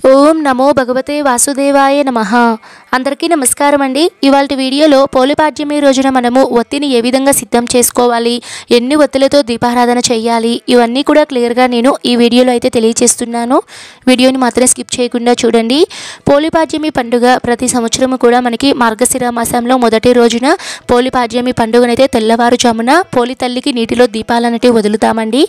ఓం నమో భగవతే వాసుదేవాయ నమః. అందరికీ నమస్కారం అండి. ఇవాల్టి వీడియోలో పోలిపాడ్యమి రోజున మనము ఒత్తిని ఏ విధంగా సిద్ధం చేసుకోవాలి, ఎన్ని ఒత్తులతో దీపారాధన చేయాలి, ఇవన్నీ కూడా క్లియర్గా నేను ఈ వీడియోలో అయితే తెలియజేస్తున్నాను. వీడియోని మాత్రం స్కిప్ చేయకుండా చూడండి. పోలిపాడ్యమి పండుగ ప్రతి సంవత్సరము కూడా మనకి మార్గశిర మాసంలో మొదటి రోజున పోలిపాడ్యమి పండుగనైతే తెల్లవారుజామున పోలి తల్లికి నీటిలో దీపాలనేవి వదులుతామండి.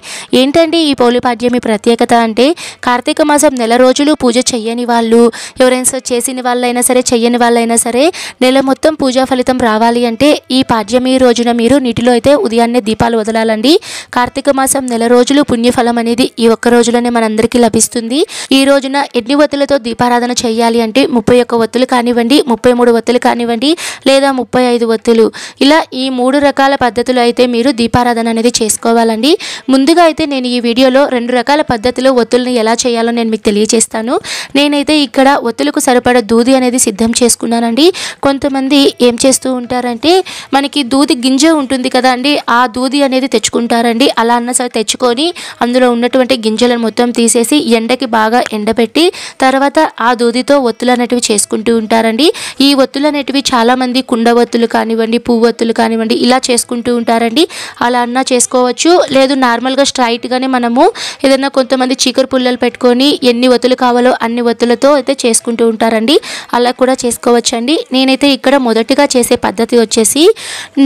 ఏంటండి ఈ పోలిపాడ్యమి ప్రత్యేకత అంటే, కార్తీక మాసం నెల రోజులు పూజ చెయ్యని వాళ్ళు, ఎవరైనా చేసిన వాళ్ళైనా సరే చెయ్యని వాళ్ళైనా సరే, నెల మొత్తం పూజా ఫలితం రావాలి అంటే ఈ పాడ్యమి రోజున మీరు నీటిలో అయితే ఉదయాన్నే దీపాలు వదలాలండి. కార్తీక మాసం నెల రోజులు పుణ్యఫలం అనేది ఈ ఒక్క రోజులోనే మనందరికీ లభిస్తుంది. ఈ రోజున ఎన్ని ఒత్తులతో దీపారాధన చేయాలి అంటే 31 ఒత్తులు కానివ్వండి, 33 ఒత్తులు కానివ్వండి, లేదా 35 ఒత్తులు, ఇలా ఈ 3 రకాల పద్ధతులు అయితే మీరు దీపారాధన అనేది చేసుకోవాలండి. ముందుగా అయితే నేను ఈ వీడియోలో 2 రకాల పద్ధతిలో ఒత్తుల్ని ఎలా చేయాలో నేను మీకు తెలియజేస్తాను. నేనైతే ఇక్కడ ఒత్తులకు సరిపడ దూది అనేది సిద్ధం చేసుకున్నానండి. కొంతమంది ఏం చేస్తూ ఉంటారంటే, మనకి దూది గింజ ఉంటుంది కదా అండి, ఆ దూది అనేది తెచ్చుకుంటారండి. అలా అన్న సరే తెచ్చుకొని అందులో ఉన్నటువంటి గింజలను మొత్తం తీసేసి ఎండకి బాగా ఎండబెట్టి తర్వాత ఆ దూదితో ఒత్తులు అనేటివి చేసుకుంటూ ఉంటారండి. ఈ ఒత్తులు అనేటివి చాలామంది కుండ ఒత్తులు కానివ్వండి, పువ్వు ఒత్తులు కానివ్వండి, ఇలా చేసుకుంటూ ఉంటారండి. అలా అన్నా చేసుకోవచ్చు. లేదు నార్మల్గా స్ట్రైట్గానే మనము ఏదైనా కొంతమంది చీకరు పుల్లలు పెట్టుకొని ఎన్ని ఒత్తులు కావాలో అన్ని ఒత్తులతో అయితే చేసుకుంటూ ఉంటారండి. అలా కూడా చేసుకోవచ్చండి. నేనైతే ఇక్కడ మొదటిగా చేసే పద్ధతి వచ్చేసి,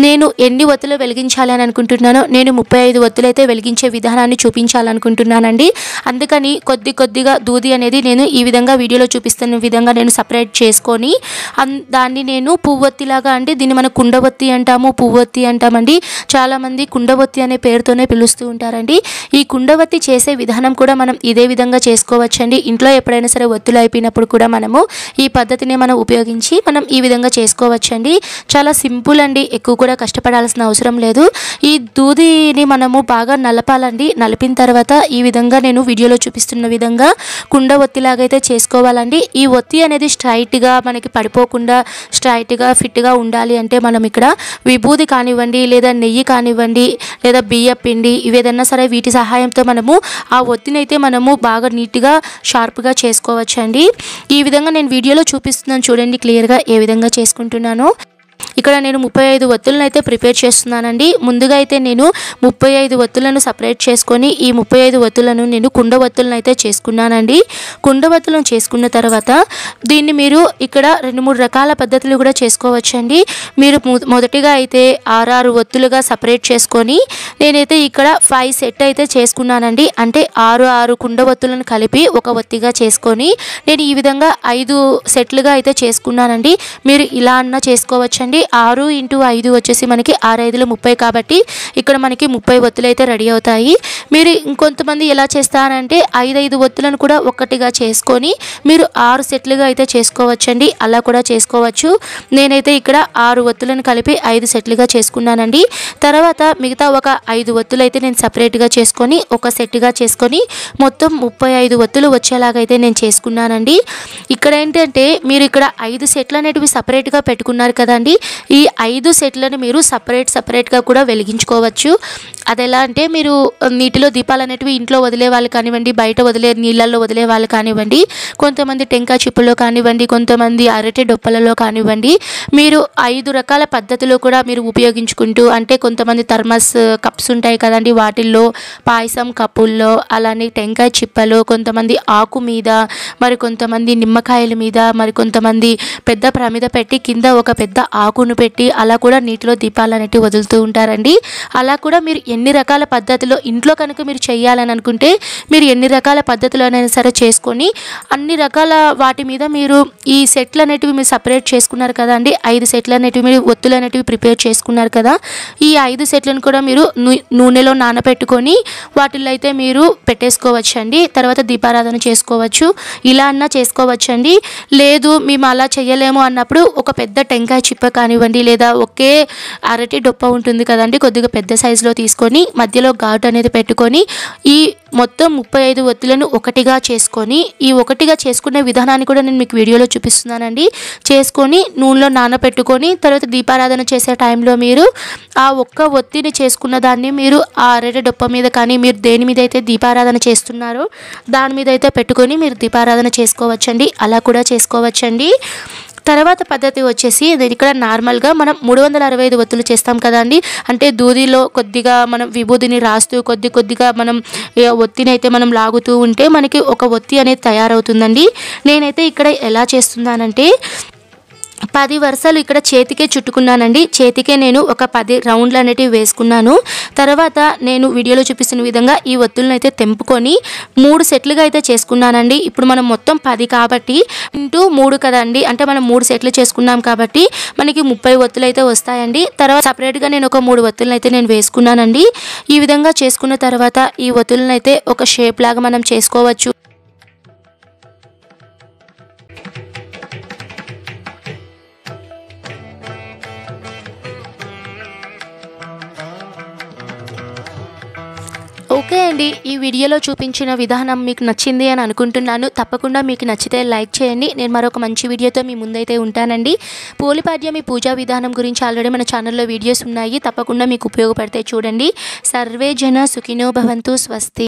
నేను ఎన్ని ఒత్తులు వెలిగించాలి అని అనుకుంటున్నానో నేను 35 ఒత్తులు అయితే వెలిగించే విధానాన్ని చూపించాలనుకుంటున్నానండి. అందుకని కొద్దిగా దూది అనేది నేను ఈ విధంగా వీడియోలో చూపిస్తున్న విధంగా నేను సపరేట్ చేసుకొని దాన్ని నేను పువ్వొత్తిలాగా, అంటే దీన్ని మనం కుండవత్తి అంటాము, పువ్వొత్తి అంటామండి. చాలామంది కుండవత్తి అనే పేరుతోనే పిలుస్తూ ఉంటారండి. ఈ కుండవత్తి చేసే విధానం కూడా మనం ఇదే విధంగా చేసుకోవచ్చండి. ఇంట్లో ఎప్పుడైనా సరే ఒత్తులు అయిపోయినప్పుడు కూడా మనము ఈ పద్ధతిని మనం ఉపయోగించి మనం ఈ విధంగా చేసుకోవచ్చండి. చాలా సింపుల్ అండి, ఎక్కువ కూడా కష్టపడాల్సిన అవసరం లేదు. ఈ దూదిని మనము బాగా నలపాలండి. నలిపిన తర్వాత ఈ విధంగా నేను వీడియోలో చూపిస్తున్న విధంగా కుండ ఒత్తిలాగా అయితే చేసుకోవాలండి. ఈ ఒత్తి అనేది స్ట్రైట్గా మనకి పడిపోకుండా స్ట్రైట్గా ఫిట్గా ఉండాలి అంటే మనం ఇక్కడ విభూది కానివ్వండి, లేదా నెయ్యి కానివ్వండి, లేదా బియ్య పిండి, ఇవేదన్నా సరే వీటి సహాయంతో మనము ఆ ఒత్తిని అయితే మనము బాగా నీట్గా షార్ప్గా చేసుకోవచ్చండి. ఈ విధంగా నేను వీడియోలో చూపిస్తున్నాను చూడండి క్లియర్గా ఏ విధంగా చేసుకుంటున్నానో. ఇక్కడ నేను 35 ఒత్తులను అయితే ప్రిపేర్ చేస్తున్నానండి. ముందుగా అయితే నేను 35 ఒత్తులను సపరేట్ చేసుకొని ఈ 35 ఒత్తులను నేను కుండ ఒత్తులను అయితే చేసుకున్నానండి. కుండ ఒత్తులను చేసుకున్న తర్వాత దీన్ని మీరు ఇక్కడ 2-3 రకాల పద్ధతులు కూడా చేసుకోవచ్చండి. మీరు మొదటిగా అయితే 6 ఒత్తులుగా సపరేట్ చేసుకొని నేనైతే ఇక్కడ 5 సెట్ అయితే చేసుకున్నానండి. అంటే 6 కుండ ఒత్తులను కలిపి ఒక ఒత్తిగా చేసుకొని నేను ఈ విధంగా 5 సెట్లుగా అయితే చేసుకున్నానండి. మీరు ఇలా అన్నా చేసుకోవచ్చండి. 6 × 5 వచ్చేసి మనకి 6 × 5 = 30 కాబట్టి ఇక్కడ మనకి 30 ఒత్తులు అయితే రెడీ అవుతాయి. మీరు ఇంకొంతమంది ఎలా చేస్తారంటే 5 ఒత్తులను కూడా ఒక్కటిగా చేసుకొని మీరు 6 సెట్లుగా అయితే చేసుకోవచ్చండి. అలా కూడా చేసుకోవచ్చు. నేనైతే ఇక్కడ 6 ఒత్తులను కలిపి 5 సెట్లుగా చేసుకున్నానండి. తర్వాత మిగతా ఒక 5 ఒత్తులు అయితే నేను సపరేట్గా చేసుకొని ఒక సెట్గా చేసుకొని మొత్తం 35 ఒత్తులు వచ్చేలాగైతే నేను చేసుకున్నానండి. ఇక్కడ ఏంటంటే మీరు ఇక్కడ 5 సెట్లు అనేటివి సపరేట్గా పెట్టుకున్నారు కదండి, ఈ 5 సెట్లను మీరు సపరేట్గా కూడా వెలిగించుకోవచ్చు. అది ఎలా అంటే, మీరు నీటిలో దీపాలు అనేటివి ఇంట్లో వదిలే వాళ్ళు కానివ్వండి, బయట వదిలే నీళ్ళల్లో వదిలే వాళ్ళు కానివ్వండి, కొంతమంది టెంకాయ చిప్పుల్లో కానివ్వండి, కొంతమంది అరటి డొప్పలలో కానివ్వండి, మీరు 5 రకాల పద్ధతిలో కూడా మీరు ఉపయోగించుకుంటూ, అంటే కొంతమంది థర్మస్ కప్స్ ఉంటాయి కదండి, వాటిల్లో పాయసం కప్పుల్లో, అలానే టెంకాయ చిప్పలో, కొంతమంది ఆకు మీద, మరి కొంతమంది నిమ్మకాయల మీద, మరి కొంతమంది పెద్ద ప్రమిద పెట్టి కింద ఒక పెద్ద ఆకును పెట్టి అలా కూడా నీటిలో దీపాలు అనేటివి వదులుతూ ఉంటారండి. అలా కూడా మీరు ఎన్ని రకాల పద్ధతిలో ఇంట్లో కనుక మీరు చేయాలని అనుకుంటే మీరు ఎన్ని రకాల పద్ధతులైనా సరే చేసుకొని అన్ని రకాల వాటి మీద మీరు ఈ సెట్లు అనేటివి మీరు సపరేట్ చేసుకున్నారు కదా అండి, 5 సెట్లు అనేటివి మీరు ఒత్తులు అనేటివి ప్రిపేర్ చేసుకున్నారు కదా, ఈ 5 సెట్లను కూడా మీరు నూనెలో నానబెట్టుకొని వాటిల్లో అయితే మీరు పెట్టేసుకోవచ్చండి. తర్వాత దీపారాధన చేసుకోవచ్చు. ఇలా అన్నా చేసుకోవచ్చండి. లేదు మేము అలా చేయలేము అన్నప్పుడు ఒక పెద్ద టెంకాయ చిప్ప కానివ్వండి, లేదా ఒకే అరటి డొప్ప ఉంటుంది కదండి, కొద్దిగా పెద్ద సైజులో తీసుకొని మధ్యలో ఘాటు అనేది పెట్టుకొని ఈ మొత్తం 35 ఒత్తులను ఒకటిగా చేసుకొని, ఈ ఒకటిగా చేసుకునే విధానాన్ని కూడా నేను మీకు వీడియోలో చూపిస్తున్నానండి. చేసుకొని నూనెలో నానబెట్టుకొని తర్వాత దీపారాధన చేసే టైంలో మీరు ఆ ఒక్క ఒత్తిని చేసుకున్న దాన్ని మీరు ఆ అరటి డొప్ప మీద కానీ, మీరు దేని మీద అయితే దీపారాధన చేస్తున్నారో దాని మీద అయితే పెట్టుకొని మీరు దీపారాధన చేసుకోవచ్చండి. అలా కూడా చేసుకోవచ్చండి. తర్వాత పద్ధతి వచ్చేసి ఇక్కడ నార్మల్గా మనం 365 ఒత్తులు చేస్తాం కదండి. అంటే దూదిలో కొద్దిగా మనం విభూదిని రాస్తూ కొద్దిగా మనం ఒత్తిని అయితే మనం లాగుతూ ఉంటే మనకి ఒక ఒత్తి అనేది తయారవుతుందండి. నేనైతే ఇక్కడ ఎలా చేస్తున్నానంటే 10 వరుసలు ఇక్కడ చేతికే చుట్టుకున్నానండి. చేతికే నేను ఒక 10 రౌండ్లు అనేటివి వేసుకున్నాను. తర్వాత నేను వీడియోలో చూపిస్తున్న విధంగా ఈ ఒత్తులను అయితే తెంపుకొని 3 సెట్లుగా అయితే చేసుకున్నానండి. ఇప్పుడు మనం మొత్తం 10 కాబట్టి ఇంటూ 3 కదండి, అంటే మనం 3 సెట్లు చేసుకున్నాం కాబట్టి మనకి 30 ఒత్తులు అయితే వస్తాయండి. తర్వాత సపరేట్గా నేను ఒక 3 ఒత్తులను అయితే నేను వేసుకున్నానండి. ఈ విధంగా చేసుకున్న తర్వాత ఈ ఒత్తులను అయితే ఒక షేప్ లాగా మనం చేసుకోవచ్చు. ఓకే అండి, ఈ వీడియోలో చూపించిన విధానం మీకు నచ్చింది అని అనుకుంటున్నాను. తప్పకుండా మీకు నచ్చితే లైక్ చేయండి. నేను మరొక మంచి వీడియోతో మీ ముందైతే ఉంటానండి. పోలిపాడ్యమి పూజా విధానం గురించి ఆల్రెడీ మన ఛానల్లో వీడియోస్ ఉన్నాయి. తప్పకుండా మీకు ఉపయోగపడతాయి, చూడండి. సర్వే జన సుఖినో భవంతు. స్వస్తి.